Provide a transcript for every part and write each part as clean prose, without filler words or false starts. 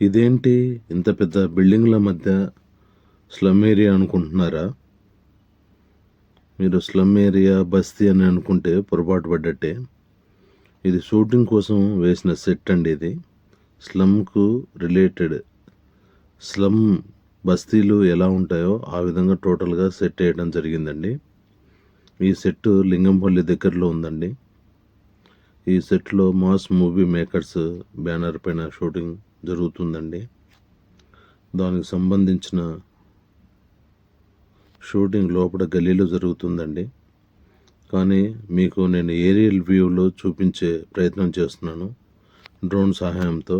ఇదేంటి ఇంత పెద్ద బిల్డింగ్ల మధ్య స్లమ్ ఏరియా అనుకుంటున్నారా? మీరు స్లమ్ ఏరియా బస్తీ అని అనుకుంటే పొరపాటు పడ్డట్టే. ఇది షూటింగ్ కోసం వేసిన సెట్ అండి. ఇది స్లమ్కు రిలేటెడ్. స్లమ్ బస్తీలు ఎలా ఉంటాయో ఆ విధంగా టోటల్గా సెట్ వేయడం జరిగిందండి. ఈ సెట్ లింగంపల్లి దగ్గరలో ఉందండి. ఈ సెట్లో మాస్ మూవీ మేకర్స్ బ్యానర్ పైన షూటింగ్ జరుగుతుందండి. దానికి సంబంధించిన షూటింగ్ లోపల గల్లీలో జరుగుతుందండి. కానీ మీకు నేను ఏరియల్ వ్యూలో చూపించే ప్రయత్నం చేస్తున్నాను డ్రోన్ సహాయంతో,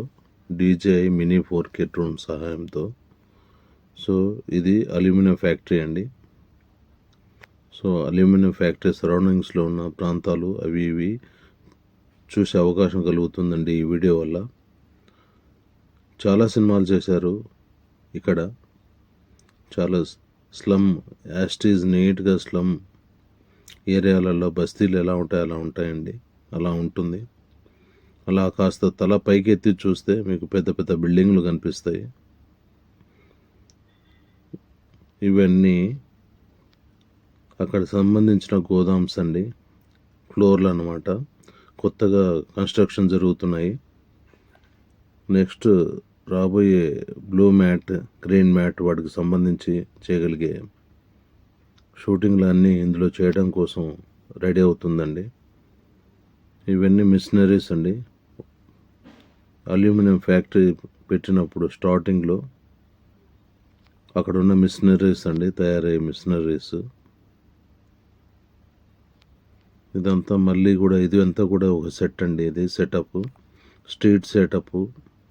DJI మినీ 4K డ్రోన్ సహాయంతో. సో ఇది అల్యూమినియం ఫ్యాక్టరీ అండి. సో అల్యూమినియం ఫ్యాక్టరీ సరౌండింగ్స్లో ఉన్న ప్రాంతాలు అవి ఇవి చూసే అవకాశం కలుగుతుందండి ఈ వీడియో వల్ల. చాలా సినిమాలు చేశారు ఇక్కడ. చాలా స్లమ్ యాస్టీజ్ నీట్గా స్లమ్ ఏరియాలలో బస్తీలు ఎలా ఉంటాయి అలా ఉంటాయండి. అలా ఉంటుంది. అలా కాస్త తల పైకెత్తి చూస్తే మీకు పెద్ద పెద్ద బిల్డింగ్లు కనిపిస్తాయి. ఇవన్నీ అక్కడ సంబంధించిన గోదామ్స్ అండి, ఫ్లోర్లు అన్నమాట. కొత్తగా కన్స్ట్రక్షన్ జరుగుతున్నాయి. నెక్స్ట్ రాబోయే బ్లూ మ్యాట్, గ్రీన్ మ్యాట్ వాటికి సంబంధించి చేయగలిగే షూటింగ్లు అన్నీ ఇందులో చేయడం కోసం రెడీ అవుతుందండి. ఇవన్నీ మిషనరీస్ అండి. అల్యూమినియం ఫ్యాక్టరీ పెట్టినప్పుడు స్టార్టింగ్లో అక్కడ ఉన్న మిషనరీస్ అండి, తయారయ్యే మిషనరీస్. ఇదంతా మళ్ళీ కూడా ఇదంతా కూడా ఒక సెట్ అండి. ఇది సెటప్, స్ట్రీట్ సెటప్.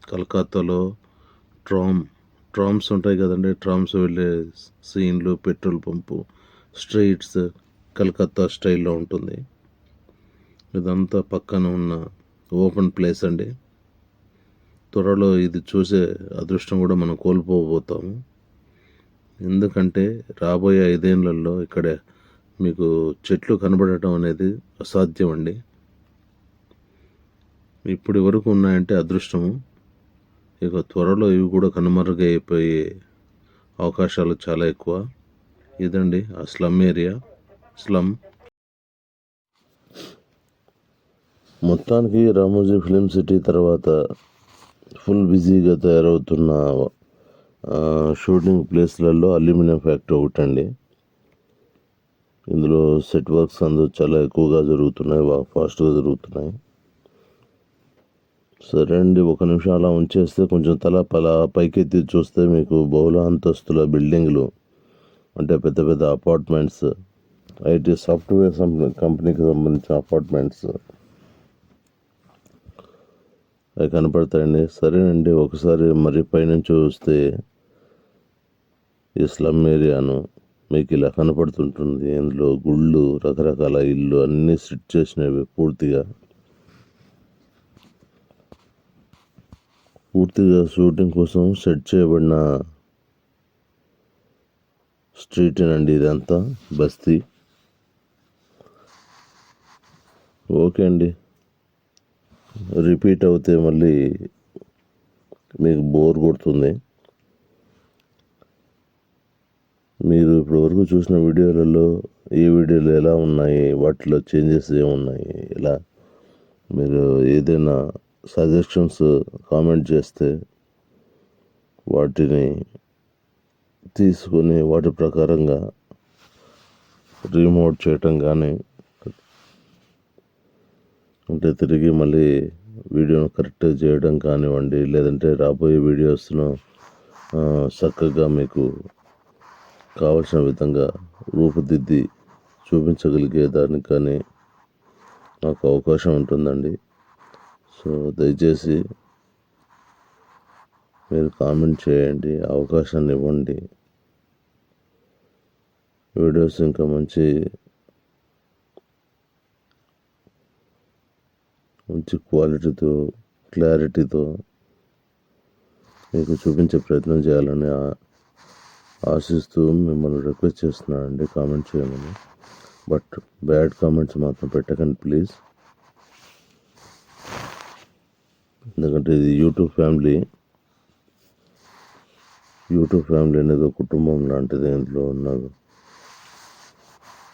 కలకత్తాలో ట్రామ్స్ ఉంటాయి కదండి, ట్రామ్స్ వెళ్ళే సీన్లు, పెట్రోల్ పంపు, స్ట్రీట్స్ కలకత్తా స్టైల్లో ఉంటుంది. ఇదంతా పక్కన ఉన్న ఓపెన్ ప్లేస్ అండి. త్వరలో ఇది చూసే అదృష్టం కూడా మనం కోల్పోబోతాము. ఎందుకంటే రాబోయే 5 ఏళ్లలో ఇక్కడ మీకు చెట్లు కనబడటం అనేది అసాధ్యం అండి. ఇప్పటి వరకు ఉన్నాయంటే అదృష్టము. ఇక త్వరలో ఇవి కూడా కనుమరుగైపోయే అవకాశాలు చాలా ఎక్కువ. ఇదండి ఆ స్లమ్ ఏరియా. స్లమ్ మొత్తానికి రామోజీ ఫిలిం సిటీ తర్వాత ఫుల్ బిజీగా తయారవుతున్న షూటింగ్ ప్లేస్లలో అల్యూమినియం ఫ్యాక్టరీ ఒకటండి. ఇందులో సెట్ వర్క్స్ అందరూ చాలా ఎక్కువగా జరుగుతున్నాయి, బాగా ఫాస్ట్గా జరుగుతున్నాయి. సరే అండి, ఒక నిమిషం అలా ఉంచేస్తే కొంచెం తల పైకెత్తి చూస్తే మీకు బహుళ అంతస్తుల బిల్డింగ్లు, అంటే పెద్ద పెద్ద అపార్ట్మెంట్స్, IT సాఫ్ట్వేర్ కంపెనీకి సంబంధించిన అపార్ట్మెంట్స్ అవి కనపడతాయండి. సరేనండి, ఒకసారి మరి పైనుంచి చూస్తే ఈ స్లమ్ ఏరియాను మీకు ఇలా కనపడుతుంటుంది. ఇందులో గుళ్ళు, రకరకాల ఇల్లు అన్నీ సెట్ చేసినవి పూర్తిగా షూటింగ్ కోసం సెట్ చేయబడిన స్ట్రీట్ అండి ఇదంతా, బస్తీ. ఓకే అండి, రిపీట్ అవుతే మళ్ళీ మీకు బోర్ కొడుతుంది. మీరు ఇప్పటివరకు చూసిన వీడియోలలో ఈ వీడియోలు ఎలా ఉన్నాయి, వాటిలో చేంజెస్ ఏమున్నాయి, ఇలా మీరు ఏదైనా సజెషన్స్ కామెంట్ చేస్తే వాటిని తీసుకొని వాటి ప్రకారంగా రీమోట్ చేయటం కానీ, అంటే తిరిగి మళ్ళీ వీడియోను కరెక్ట్ చేయడం కానివ్వండి, లేదంటే రాబోయే వీడియోస్ను చక్కగా మీకు కావలసిన విధంగా రూపుదిద్ది చూపించగలిగే దానికి కానీ నాకు అవకాశం ఉంటుందండి. సో దయచేసి మీరు కామెంట్ చేయండి, అవకాశాన్ని ఇవ్వండి. వీడియోస్ ఇంకా మంచి క్వాలిటీతో, క్లారిటీతో మీకు చూపించే ప్రయత్నం చేయాలని ఆశిస్తూ మిమ్మల్ని రిక్వెస్ట్ చేస్తున్నానండి కామెంట్ చేయమని. బట్ బ్యాడ్ కామెంట్స్ మాత్రం పెట్టకండి ప్లీజ్. ఎందుకంటే ఇది యూట్యూబ్ ఫ్యామిలీ, యూట్యూబ్ ఫ్యామిలీ అనేది ఒక కుటుంబం లాంటిది. ఇందులో ఉన్నారు,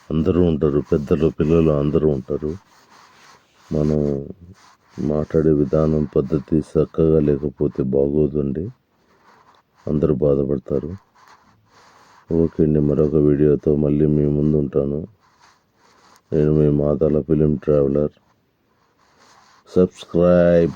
అందరూ ఉంటారు, పెద్దలు పిల్లలు అందరూ ఉంటారు. మనం మాట్లాడే విధానం పద్ధతి చక్కగా లేకపోతే బాగోదండి, అందరూ బాధపడతారు. ఓకే అండి, మరొక వీడియోతో మళ్ళీ మీ ముందు ఉంటాను. నేను మీ మాదాల ఫిలిం ట్రావెలర్. సబ్స్క్రైబ్.